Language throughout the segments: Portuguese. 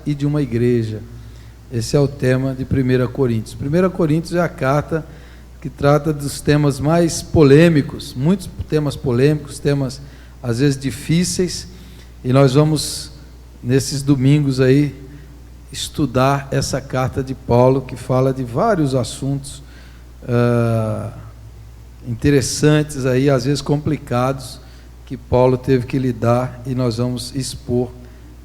e de uma igreja. Esse é o tema de 1 Coríntios. 1 Coríntios é a carta que trata dos temas mais polêmicos, muitos temas polêmicos, temas às vezes difíceis, e nós vamos, nesses domingos aí, estudar essa carta de Paulo, que fala de vários assuntos interessantes aí, às vezes complicados, que Paulo teve que lidar, e nós vamos expor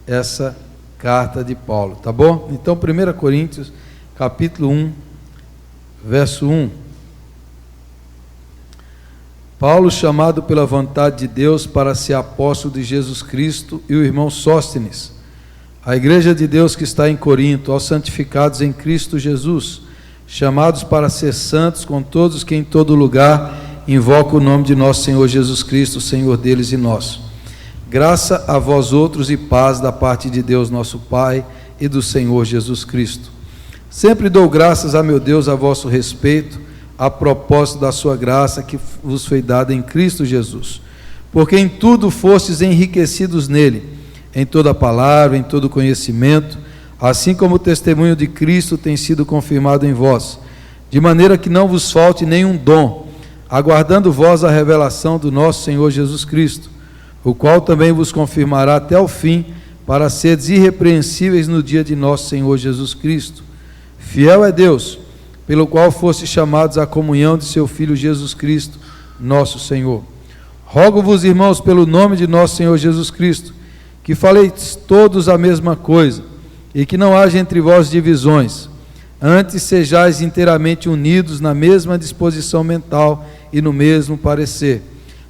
essa carta de Paulo, tá bom? Então, 1 Coríntios, capítulo 1, verso 1. Paulo, chamado pela vontade de Deus para ser apóstolo de Jesus Cristo, e o irmão Sóstenes, a igreja de Deus que está em Corinto, aos santificados em Cristo Jesus, chamados para ser santos com todos que em todo lugar invocam o nome de nosso Senhor Jesus Cristo, Senhor deles e nosso. Graça a vós outros e paz da parte de Deus nosso Pai e do Senhor Jesus Cristo. Sempre dou graças a meu Deus a vosso respeito, a propósito da sua graça que vos foi dada em Cristo Jesus, porque em tudo fostes enriquecidos nele, em toda palavra, em todo conhecimento, assim como o testemunho de Cristo tem sido confirmado em vós, de maneira que não vos falte nenhum dom, aguardando vós a revelação do nosso Senhor Jesus Cristo, o qual também vos confirmará até o fim, para seres irrepreensíveis no dia de nosso Senhor Jesus Cristo. Fiel é Deus, pelo qual fostes chamados à comunhão de seu Filho Jesus Cristo, nosso Senhor. Rogo-vos, irmãos, pelo nome de nosso Senhor Jesus Cristo, que faleis todos a mesma coisa, e que não haja entre vós divisões, antes sejais inteiramente unidos na mesma disposição mental e no mesmo parecer.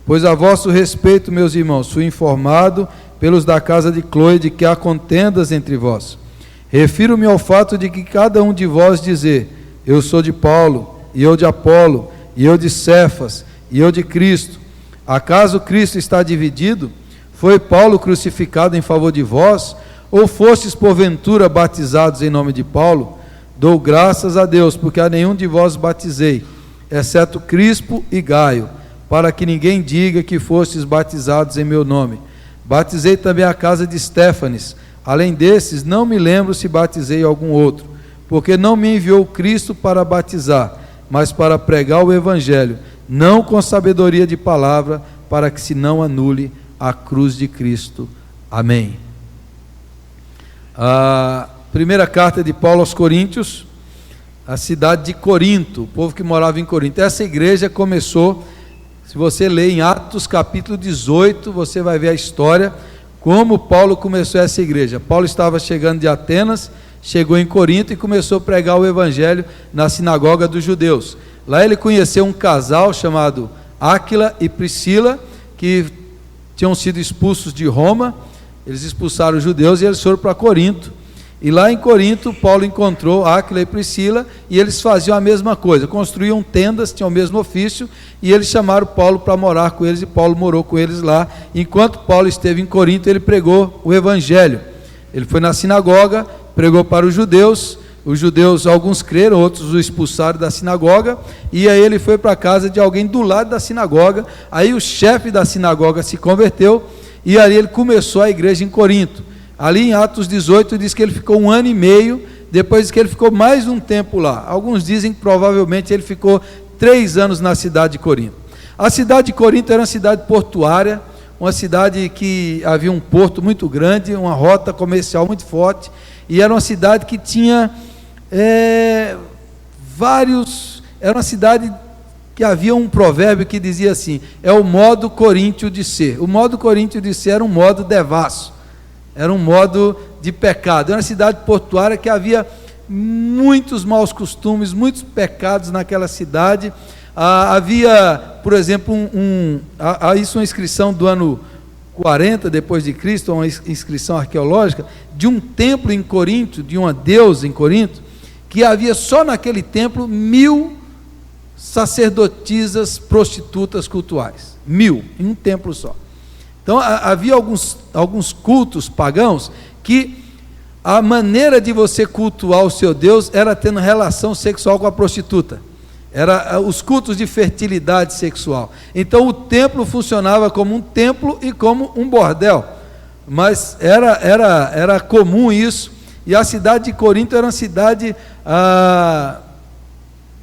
Pois a vosso respeito, meus irmãos, fui informado pelos da casa de Cloe de que há contendas entre vós. Refiro-me ao fato de que cada um de vós dizer, eu sou de Paulo, e eu de Apolo, e eu de Cefas, e eu de Cristo. Acaso Cristo está dividido? Foi Paulo crucificado em favor de vós? Ou fostes porventura batizados em nome de Paulo? Dou graças a Deus, porque a nenhum de vós batizei, exceto Crispo e Gaio, para que ninguém diga que fostes batizados em meu nome. Batizei também a casa de Estéfanes. Além desses, não me lembro se batizei algum outro, porque não me enviou Cristo para batizar, mas para pregar o Evangelho, não com sabedoria de palavra, para que se não anule a cruz de Cristo. Amém. A primeira carta de Paulo aos Coríntios, a cidade de Corinto, o povo que morava em Corinto. Essa igreja começou... Se você ler em Atos capítulo 18, você vai ver a história, como Paulo começou essa igreja. Paulo estava chegando de Atenas, chegou em Corinto e começou a pregar o evangelho na sinagoga dos judeus. Lá ele conheceu um casal chamado Áquila e Priscila, que tinham sido expulsos de Roma. Eles expulsaram os judeus e eles foram para Corinto. E lá em Corinto, Paulo encontrou Áquila e Priscila, e eles faziam a mesma coisa, construíam tendas, tinham o mesmo ofício, e eles chamaram Paulo para morar com eles, e Paulo morou com eles lá. Enquanto Paulo esteve em Corinto, ele pregou o evangelho. Ele foi na sinagoga, pregou para os judeus, alguns creram, outros o expulsaram da sinagoga, e aí ele foi para a casa de alguém do lado da sinagoga. Aí o chefe da sinagoga se converteu, e aí ele começou a igreja em Corinto. Ali em Atos 18 diz que ele ficou 1 ano e meio, depois que ele ficou mais um tempo lá. Alguns dizem que provavelmente ele ficou 3 anos na cidade de Corinto. A cidade de Corinto era uma cidade portuária, uma cidade que havia um porto muito grande, uma rota comercial muito forte, e era uma cidade que tinha era uma cidade que havia um provérbio que dizia assim, é o modo coríntio de ser. O modo coríntio de ser era um modo devasso, era um modo de pecado. Era uma cidade portuária que havia muitos maus costumes, muitos pecados naquela cidade. Havia, por exemplo, uma inscrição do ano 40 depois de Cristo, uma inscrição arqueológica, de um templo em Corinto, de uma deusa em Corinto, que havia só naquele templo 1000 sacerdotisas prostitutas cultuais. 1000, em um templo só. Então havia alguns cultos pagãos que a maneira de você cultuar o seu Deus era tendo relação sexual com a prostituta. Era os cultos de fertilidade sexual. Então o templo funcionava como um templo e como um bordel. mas era comum isso. E a cidade de Corinto era uma cidade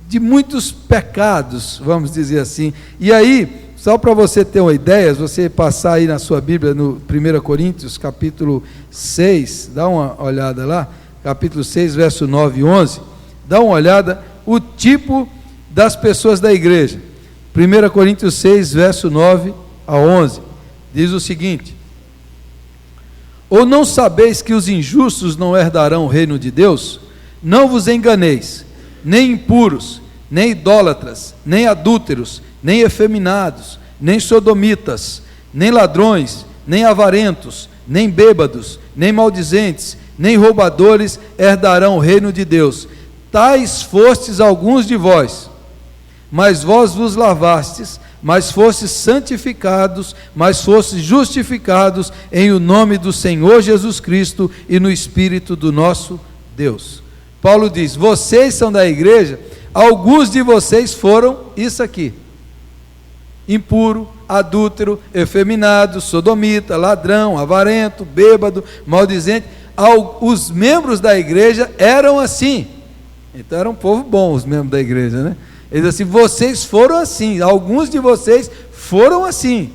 de muitos pecados, vamos dizer assim. E aí, só para você ter uma ideia, se você passar aí na sua Bíblia, no 1 Coríntios, capítulo 6, dá uma olhada lá, capítulo 6, verso 9 e 11, dá uma olhada, o tipo das pessoas da igreja. 1 Coríntios 6, verso 9 a 11, diz o seguinte: ou não sabeis que os injustos não herdarão o reino de Deus? Não vos enganeis, nem impuros, nem idólatras, nem adúlteros, nem efeminados, nem sodomitas, nem ladrões, nem avarentos, nem bêbados, nem maldizentes, nem roubadores herdarão o reino de Deus. Tais fostes alguns de vós, mas vós vos lavastes, mas fostes santificados, mas fostes justificados em o nome do Senhor Jesus Cristo e no Espírito do nosso Deus. Paulo diz: vocês são da igreja, alguns de vocês foram isso aqui: impuro, adúltero, efeminado, sodomita, ladrão, avarento, bêbado, maldizente. Os membros da igreja eram assim. Então era um povo bom, os membros da igreja, né? Ele diz assim: vocês foram assim, alguns de vocês foram assim.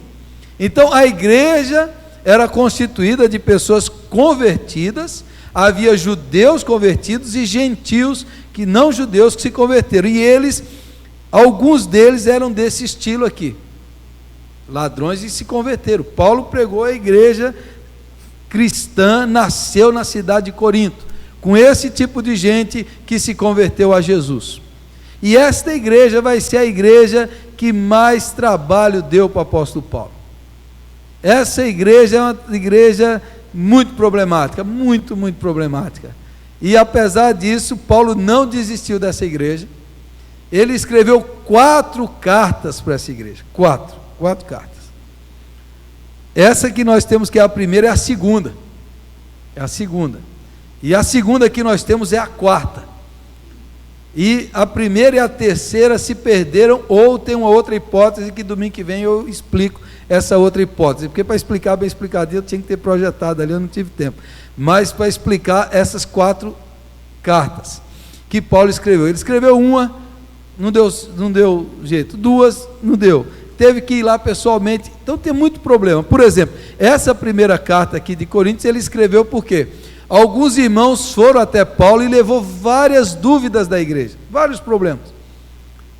Então a igreja era constituída de pessoas convertidas, havia judeus convertidos e gentios que não judeus que se converteram, e eles, alguns deles eram desse estilo aqui, ladrões, e se converteram. Paulo pregou a igreja cristã, nasceu na cidade de Corinto, com esse tipo de gente que se converteu a Jesus. E esta igreja vai ser a igreja que mais trabalho deu para o apóstolo Paulo. Essa igreja é uma igreja muito problemática, muito problemática. E apesar disso, Paulo não desistiu dessa igreja. Ele escreveu 4 cartas para essa igreja, 4 cartas. Essa que nós temos, que é a primeira, é a segunda. É a segunda. E a segunda que nós temos é a 4ª. E a primeira e a terceira se perderam, ou tem uma outra hipótese que domingo que vem eu explico essa outra hipótese, porque para explicar bem explicadinho eu tinha que ter projetado ali, eu não tive tempo. Mas para explicar essas 4 cartas que Paulo escreveu. Ele escreveu uma, não deu jeito, 2, não deu. Teve que ir lá pessoalmente, então tem muito problema. Por exemplo, essa primeira carta aqui de Coríntios, ele escreveu por quê? Alguns irmãos foram até Paulo e levou várias dúvidas da igreja, vários problemas.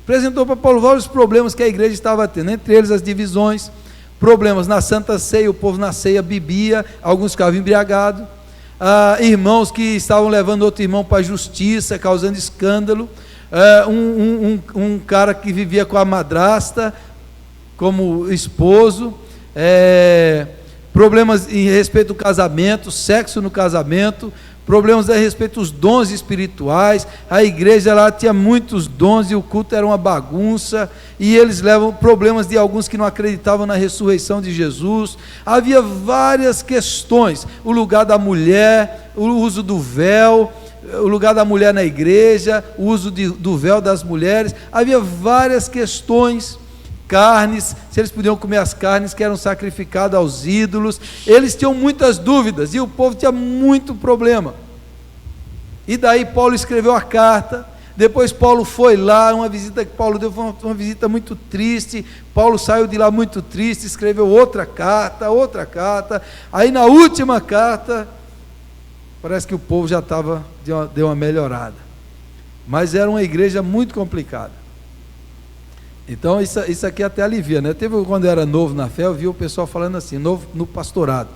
Apresentou para Paulo vários problemas que a igreja estava tendo, entre eles as divisões, problemas na Santa Ceia, o povo na ceia bebia, alguns ficavam embriagados, irmãos que estavam levando outro irmão para a justiça, causando escândalo, um cara que vivia com a madrasta como esposo, problemas em respeito ao casamento, sexo no casamento, problemas a respeito dos dons espirituais. A igreja lá tinha muitos dons e o culto era uma bagunça, e eles levam problemas de alguns que não acreditavam na ressurreição de Jesus. Havia várias questões, o lugar da mulher, o uso do véu, o lugar da mulher na igreja, o uso do véu das mulheres. Havia várias questões. Carnes, se eles podiam comer as carnes que eram sacrificadas aos ídolos. Eles tinham muitas dúvidas e o povo tinha muito problema. E daí Paulo escreveu a carta. Depois Paulo foi lá, uma visita que Paulo deu foi uma visita muito triste. Paulo saiu de lá muito triste, escreveu outra carta. Aí na última carta, parece que o povo já deu uma melhorada. Mas era uma igreja muito complicada. Então isso aqui até alivia, né? Teve quando eu era novo na fé, eu vi o pessoal falando assim, novo no pastorado.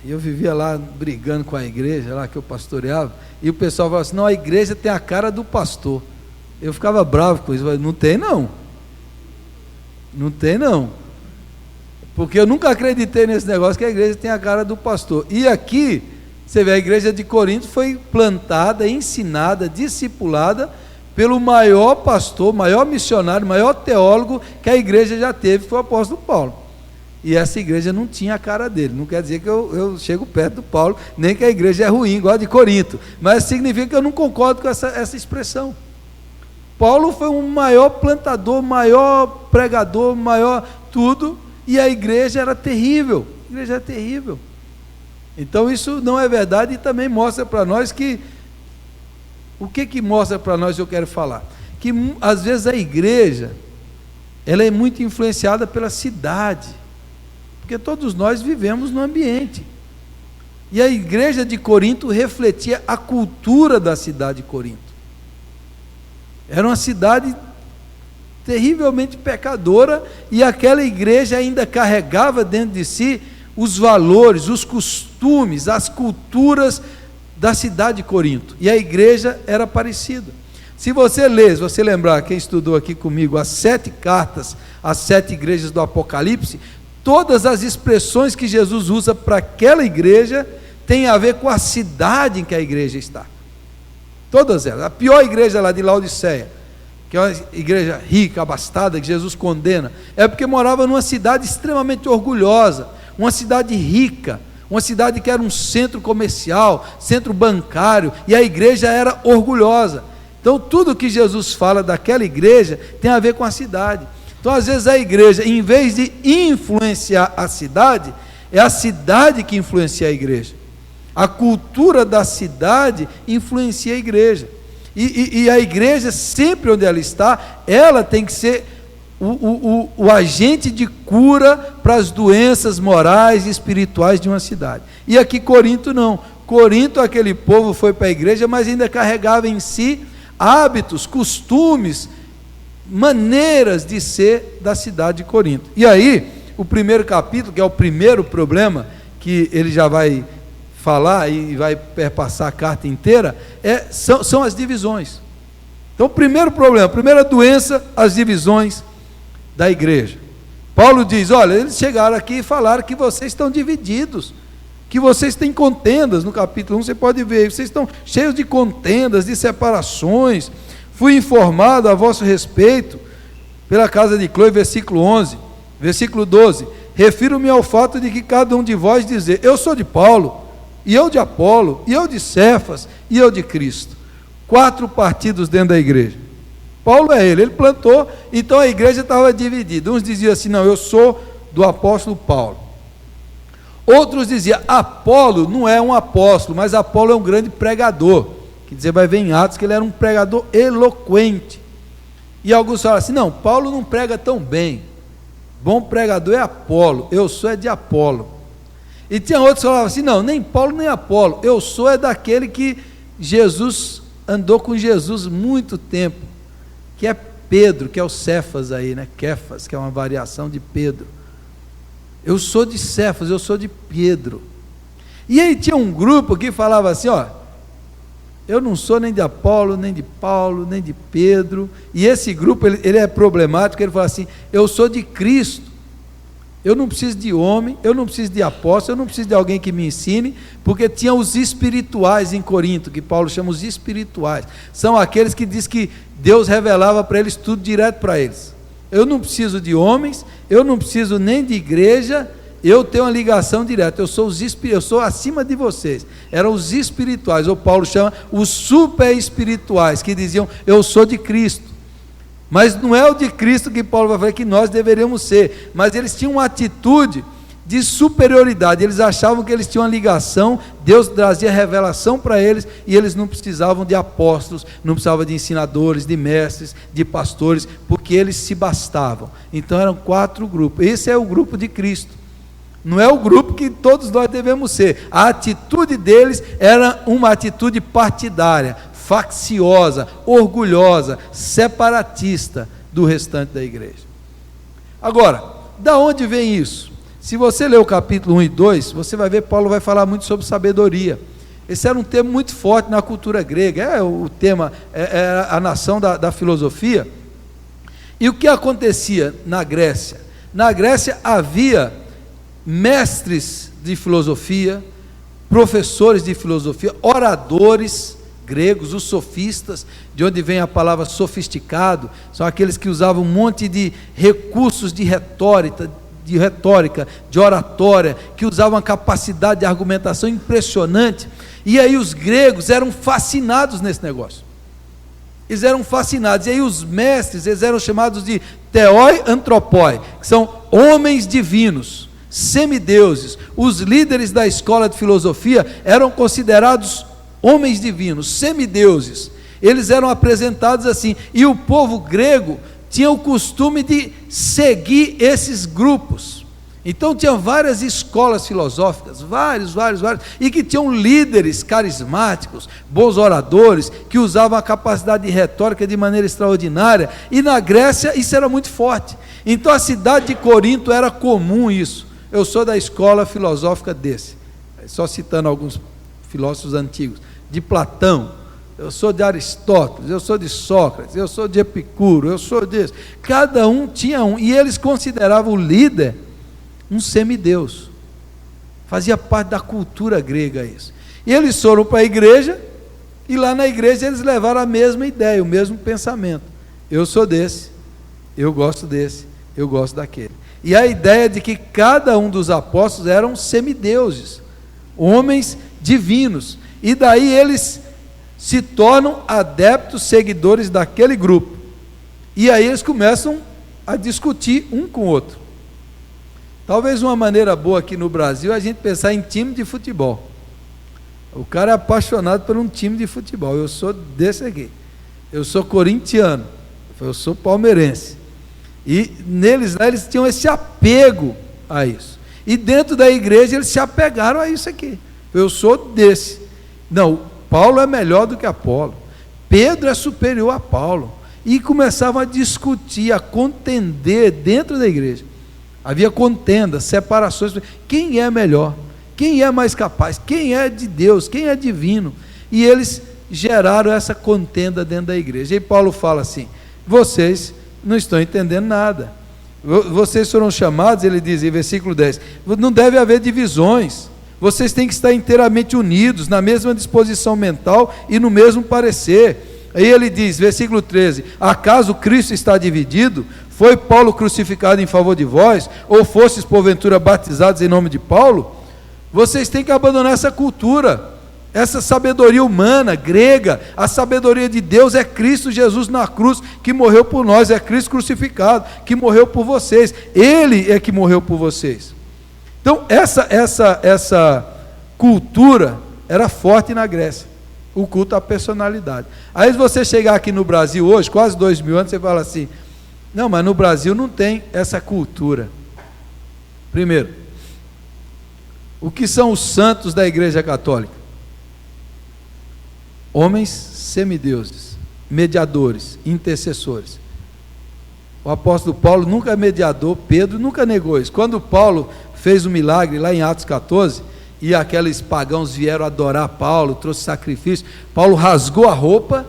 E eu vivia lá brigando com a igreja, lá que eu pastoreava, e o pessoal falava assim: não, a igreja tem a cara do pastor. Eu ficava bravo com isso, não tem não. Não tem não. Porque eu nunca acreditei nesse negócio que a igreja tem a cara do pastor. E aqui, você vê, a igreja de Corinto foi plantada, ensinada, discipulada pelo maior pastor, maior missionário, maior teólogo que a igreja já teve, foi o apóstolo Paulo. E essa igreja não tinha a cara dele. Não quer dizer que eu chego perto do Paulo, nem que a igreja é ruim, igual a de Corinto, mas significa que eu não concordo com essa expressão. Paulo foi um maior plantador, maior pregador, maior tudo, e a igreja era terrível. A igreja era terrível. Então isso não é verdade, e também mostra para nós que, o que mostra para nós, eu quero falar, que às vezes a igreja, ela é muito influenciada pela cidade, porque todos nós vivemos no ambiente, e a igreja de Corinto refletia a cultura da cidade de Corinto. Era uma cidade terrivelmente pecadora, e aquela igreja ainda carregava dentro de si os valores, os costumes, as culturas da cidade de Corinto, e a igreja era parecida. Se você ler, se você lembrar, quem estudou aqui comigo, as 7 cartas, as 7 igrejas do Apocalipse, todas as expressões que Jesus usa para aquela igreja, tem a ver com a cidade em que a igreja está, todas elas. A pior igreja lá de Laodiceia, que é uma igreja rica, abastada, que Jesus condena, é porque morava numa cidade extremamente orgulhosa, uma cidade rica, uma cidade que era um centro comercial, centro bancário, e a igreja era orgulhosa. Então tudo que Jesus fala daquela igreja tem a ver com a cidade. Então às vezes a igreja, em vez de influenciar a cidade, é a cidade que influencia a igreja. A cultura da cidade influencia a igreja, e a igreja, sempre onde ela está, ela tem que ser o agente de cura para as doenças morais e espirituais de uma cidade. E aqui Corinto não. Corinto, aquele povo foi para a igreja, mas ainda carregava em si hábitos, costumes, maneiras de ser da cidade de Corinto. E aí, o primeiro capítulo, que é o primeiro problema, que ele já vai falar e vai perpassar a carta inteira, são as divisões. Então, o primeiro problema, a primeira doença, as divisões da igreja. Paulo diz: olha, eles chegaram aqui e falaram que vocês estão divididos, que vocês têm contendas. No capítulo 1 você pode ver, vocês estão cheios de contendas, de separações. Fui informado a vosso respeito pela casa de Cloe, versículo 11, versículo 12, refiro-me ao fato de que cada um de vós dizer: eu sou de Paulo, e eu de Apolo, e eu de Cefas, e eu de Cristo. 4 partidos dentro da igreja. Paulo é ele plantou, então a igreja estava dividida. Uns diziam assim: não, eu sou do apóstolo Paulo. Outros diziam: Apolo não é um apóstolo, mas Apolo é um grande pregador. Quer dizer, vai ver em Atos que ele era um pregador eloquente. E alguns falaram assim: não, Paulo não prega tão bem, bom pregador é Apolo, eu sou é de Apolo. E tinha outros que falavam assim: não, nem Paulo nem Apolo, eu sou é daquele que Jesus andou com Jesus muito tempo, que é Pedro, que é o Cefas aí, né? Kefas, que é uma variação de Pedro. Eu sou de Cefas, eu sou de Pedro. E aí tinha um grupo que falava assim: ó, eu não sou nem de Apolo, nem de Paulo, nem de Pedro. E esse grupo, ele é problemático. Ele fala assim: eu sou de Cristo, eu não preciso de homem, eu não preciso de apóstolo, eu não preciso de alguém que me ensine, porque tinha os espirituais em Corinto, que Paulo chama os espirituais, são aqueles que diz que Deus revelava para eles tudo direto para eles. Eu não preciso de homens, eu não preciso nem de igreja, eu tenho uma ligação direta, eu sou acima de vocês. Eram os espirituais, ou Paulo chama os super espirituais, que diziam: eu sou de Cristo. Mas não é o de Cristo que Paulo vai falar que nós deveríamos ser, mas eles tinham uma atitude de superioridade, eles achavam que eles tinham uma ligação, Deus trazia revelação para eles, e eles não precisavam de apóstolos, não precisavam de ensinadores, de mestres, de pastores, porque eles se bastavam. Então eram 4 grupos, esse é o grupo de Cristo, não é o grupo que todos nós devemos ser. A atitude deles era uma atitude partidária, facciosa, orgulhosa, separatista do restante da igreja. Agora, da onde vem isso? Se você ler o capítulo 1 e 2, você vai ver, Paulo vai falar muito sobre sabedoria. Esse era um tema muito forte na cultura grega, o tema, é a nação da filosofia. E o que acontecia na Grécia? Na Grécia havia mestres de filosofia, professores de filosofia, oradores gregos, os sofistas, de onde vem a palavra sofisticado, são aqueles que usavam um monte de recursos de retórica, de oratória, que usavam uma capacidade de argumentação impressionante. E aí os gregos eram fascinados nesse negócio, eles eram fascinados, e aí os mestres, eles eram chamados de theoi antropoi, que são homens divinos, semideuses. Os líderes da escola de filosofia eram considerados homens divinos, semideuses. Eles eram apresentados assim, e o povo grego tinha o costume de seguir esses grupos. Então tinha várias escolas filosóficas, vários, e que tinham líderes carismáticos, bons oradores, que usavam a capacidade de retórica de maneira extraordinária, e na Grécia isso era muito forte. Então a cidade de Corinto era comum isso. Eu sou da escola filosófica desse, só citando alguns filósofos antigos, de Platão, eu sou de Aristóteles, eu sou de Sócrates, eu sou de Epicuro, eu sou desse. Cada um tinha um, e eles consideravam o líder um semideus. Fazia parte da cultura grega isso. E eles foram para a igreja, e lá na igreja eles levaram a mesma ideia, o mesmo pensamento. Eu sou desse, eu gosto desse, eu gosto daquele. E a ideia de que cada um dos apóstolos eram semideuses, homens divinos. E daí eles se tornam adeptos, seguidores daquele grupo. E aí eles começam a discutir um com o outro. Talvez uma maneira boa aqui no Brasil é a gente pensar em time de futebol. O cara é apaixonado por um time de futebol. Eu sou desse aqui. Eu sou corintiano. Eu sou palmeirense. E neles lá eles tinham esse apego a isso. E dentro da igreja eles se apegaram a isso aqui. Eu sou desse. Não, Paulo é melhor do que Apolo. Pedro é superior a Paulo. E começavam a discutir, a contender dentro da igreja. Havia contendas, separações. Quem é melhor? Quem é mais capaz? Quem é de Deus? Quem é divino? E eles geraram essa contenda dentro da igreja. E Paulo fala assim: vocês não estão entendendo nada. Vocês foram chamados, ele diz em versículo 10, não deve haver divisões. Vocês têm que estar inteiramente unidos, na mesma disposição mental e no mesmo parecer. Aí ele diz, versículo 13, acaso Cristo está dividido? Foi Paulo crucificado em favor de vós? Ou fostes porventura batizados em nome de Paulo? Vocês têm que abandonar essa cultura, essa sabedoria humana, grega. A sabedoria de Deus é Cristo Jesus na cruz, que morreu por nós, é Cristo crucificado, que morreu por vocês. Ele é que morreu por vocês. Então essa cultura era forte na Grécia, o culto à personalidade. Aí se você chegar aqui no Brasil hoje, quase 2000 anos, você fala assim, não, mas no Brasil não tem essa cultura. Primeiro, o que são os santos da Igreja Católica? Homens semideuses, mediadores, intercessores. O apóstolo Paulo nunca é mediador, Pedro nunca negou isso. Quando Paulo fez um milagre lá em Atos 14, e aqueles pagãos vieram adorar Paulo, trouxe sacrifício, Paulo rasgou a roupa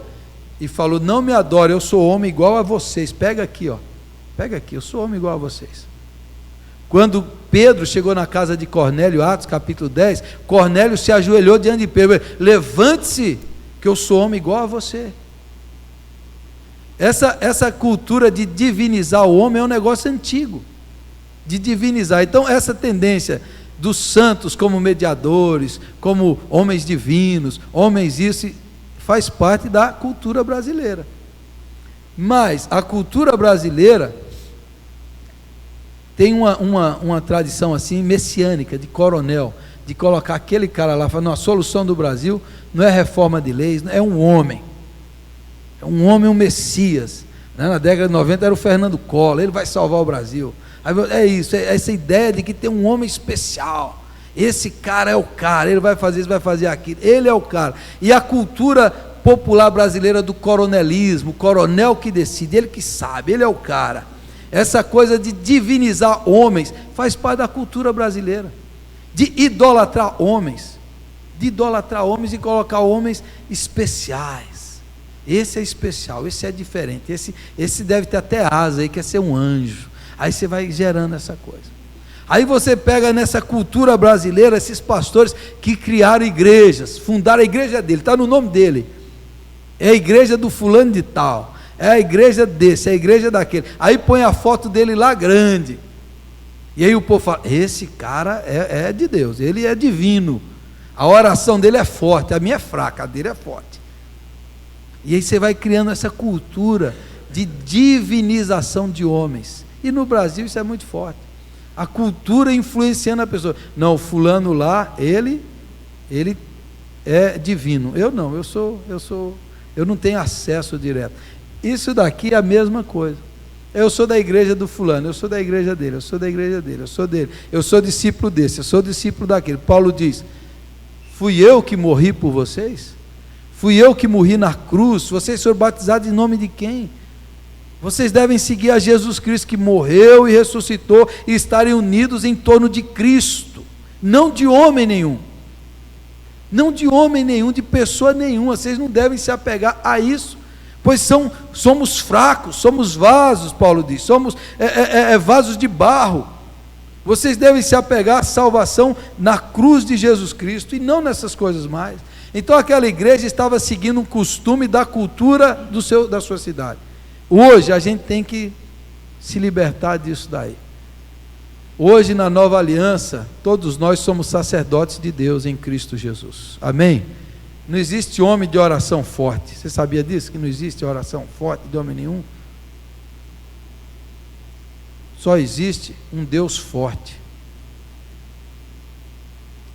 e falou, não me adore, eu sou homem igual a vocês, pega aqui, eu sou homem igual a vocês. Quando Pedro chegou na casa de Cornélio, Atos capítulo 10, Cornélio se ajoelhou diante de Pedro, levante-se, que eu sou homem igual a você. Essa cultura de divinizar o homem é um negócio antigo, de divinizar. Então essa tendência dos santos como mediadores, como homens divinos, homens isso, faz parte da cultura brasileira. Mas a cultura brasileira tem uma tradição assim messiânica, de coronel, de colocar aquele cara lá, falando, a solução do Brasil não é reforma de leis, é um homem, um Messias, né? Na década de 90 era o Fernando Collor, ele vai salvar o Brasil. É isso, é essa ideia de que tem um homem especial, esse cara é o cara, ele vai fazer isso, vai fazer aquilo, ele é o cara. E a cultura popular brasileira do coronelismo, o coronel que decide, ele que sabe, ele é o cara. Essa coisa de divinizar homens faz parte da cultura brasileira, de idolatrar homens e colocar homens especiais. Esse é especial, esse é diferente, esse deve ter até asa aí, quer ser um anjo. Aí você vai gerando essa coisa. Aí você pega nessa cultura brasileira esses pastores que criaram igrejas, fundaram a igreja dele, está no nome dele, é a igreja do fulano de tal, é a igreja desse, é a igreja daquele. Aí põe a foto dele lá grande, e aí o povo fala, esse cara é de Deus, ele é divino, a oração dele é forte, a minha é fraca, a dele é forte. E aí você vai criando essa cultura de divinização de homens. E no Brasil isso é muito forte. a cultura influenciando a pessoa. Não, o fulano lá, ele é divino. Eu não, eu não tenho acesso direto. Isso daqui é a mesma coisa. Eu sou da igreja do fulano, eu sou da igreja dele, eu sou da igreja dele, eu sou dele, eu sou discípulo desse, eu sou discípulo daquele. Paulo diz: fui eu que morri por vocês? Fui eu que morri na cruz? Vocês foram batizados em nome de quem? Vocês devem seguir a Jesus Cristo, que morreu e ressuscitou, e estarem unidos em torno de Cristo, não de homem nenhum, não de homem nenhum, de pessoa nenhuma. Vocês não devem se apegar a isso, pois somos fracos, somos vasos, Paulo diz, somos vasos de barro. Vocês devem se apegar à salvação na cruz de Jesus Cristo, e não nessas coisas mais. Então aquela igreja estava seguindo um costume da cultura da sua cidade. Hoje a gente tem que se libertar disso daí. Hoje, na nova aliança, todos nós somos sacerdotes de Deus em Cristo Jesus. Amém? Não existe homem de oração forte. Você sabia disso? Que não existe oração forte de homem nenhum? Só existe um Deus forte.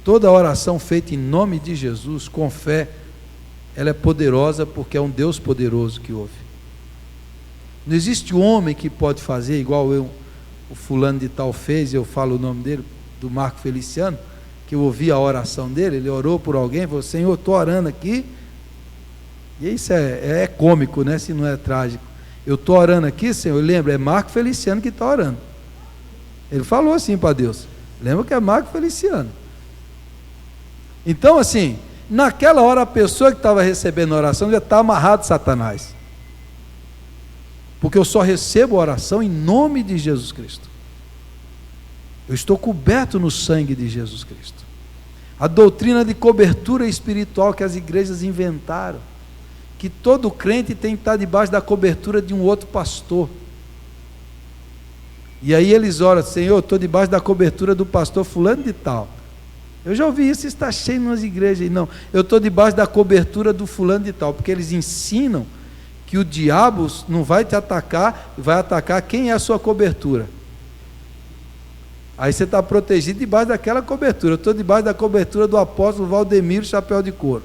Toda oração feita em nome de Jesus, com fé, ela é poderosa, porque é um Deus poderoso que ouve. Não existe homem que pode fazer igual o fulano de tal fez, eu falo o nome dele, do Marco Feliciano, que eu ouvi a oração dele. Ele orou por alguém, falou: Senhor, estou orando aqui, e isso é cômico, né, se não é trágico. Eu estou orando aqui, Senhor, lembra, é Marco Feliciano que está orando. Ele falou assim para Deus, lembra que é Marco Feliciano. Então assim, naquela hora a pessoa que estava recebendo a oração já está amarrado a Satanás, porque eu só recebo a oração em nome de Jesus Cristo. Eu estou coberto no sangue de Jesus Cristo. A doutrina de cobertura espiritual que as igrejas inventaram, que todo crente tem que estar debaixo da cobertura de um outro pastor. E aí eles oram: Senhor, eu estou debaixo da cobertura do pastor fulano de tal. Eu já ouvi isso, está cheio nas igrejas. Não, eu estou debaixo da cobertura do fulano de tal, porque eles ensinam que o diabo não vai te atacar, vai atacar quem é a sua cobertura. Aí você está protegido debaixo daquela cobertura. Eu estou debaixo da cobertura do apóstolo Valdemiro Chapéu de Couro.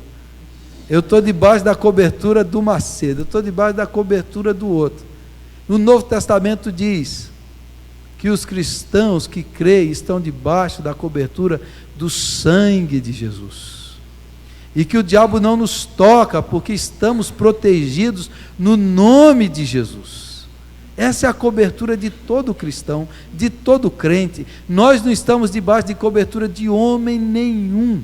Eu estou debaixo da cobertura do Macedo. Eu estou debaixo da cobertura do outro. No Novo Testamento diz que os cristãos que creem estão debaixo da cobertura do sangue de Jesus. E que o diabo não nos toca, porque estamos protegidos no nome de Jesus. Essa é a cobertura de todo cristão, de todo crente. Nós não estamos debaixo de cobertura de homem nenhum.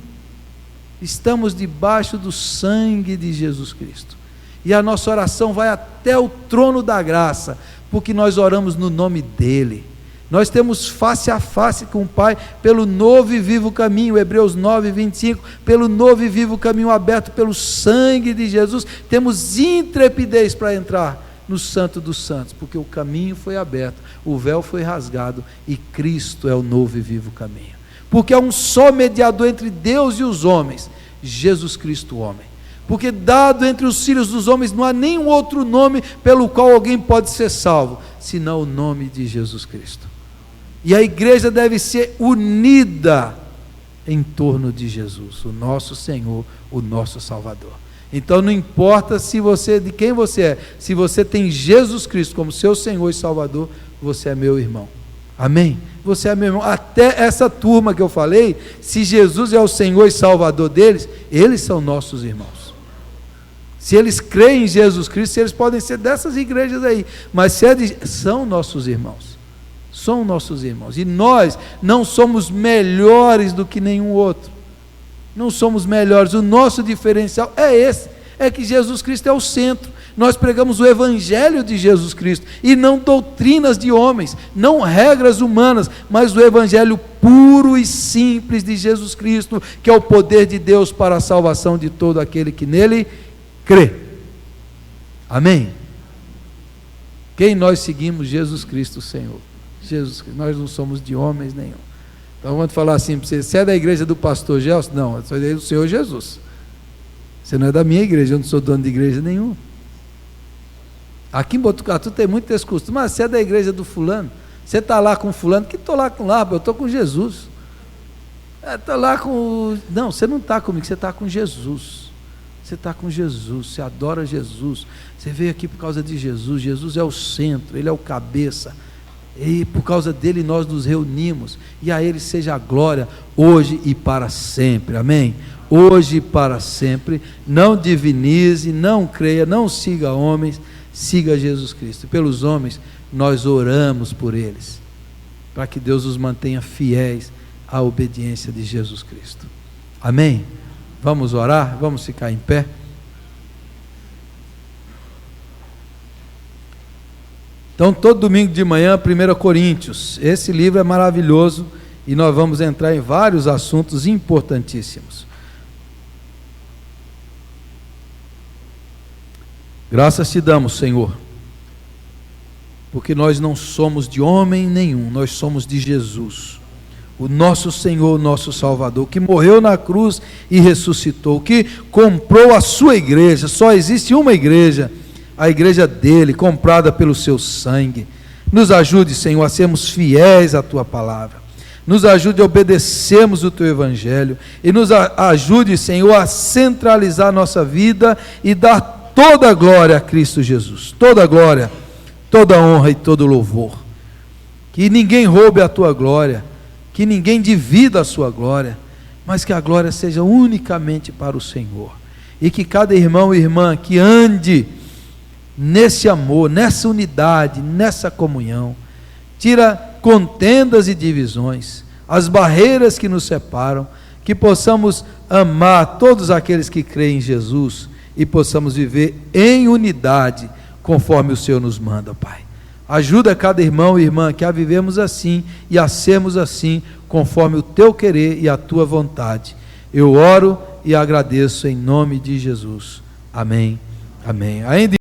Estamos debaixo do sangue de Jesus Cristo. E a nossa oração vai até o trono da graça, porque nós oramos no nome dEle. Nós temos face a face com o Pai, pelo novo e vivo caminho, Hebreus 9, 25, pelo novo e vivo caminho aberto pelo sangue de Jesus, temos intrepidez para entrar no Santo dos Santos, porque o caminho foi aberto, o véu foi rasgado, e Cristo é o novo e vivo caminho, porque há um só mediador entre Deus e os homens, Jesus Cristo homem, porque dado entre os filhos dos homens não há nenhum outro nome pelo qual alguém pode ser salvo, senão o nome de Jesus Cristo. E a igreja deve ser unida em torno de Jesus, o nosso Senhor, o nosso Salvador. Então não importa de quem você é, se você tem Jesus Cristo como seu Senhor e Salvador, você é meu irmão. Amém? Você é meu irmão. Até essa turma que eu falei, se Jesus é o Senhor e Salvador deles, eles são nossos irmãos. Se eles creem em Jesus Cristo, eles podem ser dessas igrejas aí, mas são nossos irmãos. São nossos irmãos, e nós não somos melhores do que nenhum outro, não somos melhores, o nosso diferencial é esse, é que Jesus Cristo é o centro, nós pregamos o Evangelho de Jesus Cristo, e não doutrinas de homens, não regras humanas, mas o Evangelho puro e simples de Jesus Cristo, que é o poder de Deus para a salvação de todo aquele que nele crê. Amém? Quem nós seguimos? Jesus Cristo, o Senhor. Jesus, nós não somos de homens nenhum. Então vamos falar assim para você: você é da igreja do pastor Gelson? Não, eu sou da igreja do Senhor Jesus. Você não é da minha igreja, eu não sou dono de igreja nenhuma. Aqui em Botucatu tem muito esse costume: mas você é da igreja do fulano? Você está lá com fulano, que estou lá com lá, eu estou com Jesus. Estou lá com... Não, você não está comigo, você está com Jesus. Você está com Jesus, você adora Jesus. Você veio aqui por causa de Jesus. Jesus é o centro, Ele é o cabeça. E por causa dele nós nos reunimos. E a Ele seja a glória, hoje e para sempre. Amém? Hoje e para sempre. Não divinize, não creia, não siga homens, siga Jesus Cristo. E pelos homens, nós oramos por eles, para que Deus os mantenha fiéis à obediência de Jesus Cristo. Amém? Vamos orar? Vamos ficar em pé? Então, todo domingo de manhã, 1 Coríntios. Esse livro é maravilhoso e nós vamos entrar em vários assuntos importantíssimos. Graças te damos, Senhor, porque nós não somos de homem nenhum, nós somos de Jesus, o nosso Senhor, o nosso Salvador, que morreu na cruz e ressuscitou, que comprou a sua igreja. Só existe uma igreja, a igreja dele, comprada pelo seu sangue. Nos ajude, Senhor, a sermos fiéis à tua palavra, nos ajude a obedecermos o teu evangelho, e nos ajude, Senhor, a centralizar a nossa vida e dar toda a glória a Cristo Jesus, toda a glória, toda a honra e todo o louvor. Que ninguém roube a tua glória, que ninguém divida a sua glória, mas que a glória seja unicamente para o Senhor, e que cada irmão e irmã que ande nesse amor, nessa unidade, nessa comunhão, tira contendas e divisões, as barreiras que nos separam, que possamos amar todos aqueles que creem em Jesus e possamos viver em unidade, conforme o Senhor nos manda, Pai. Ajuda cada irmão e irmã que a vivemos assim e a sermos assim, conforme o teu querer e a tua vontade. Eu oro e agradeço em nome de Jesus. Amém. Amém. Ainda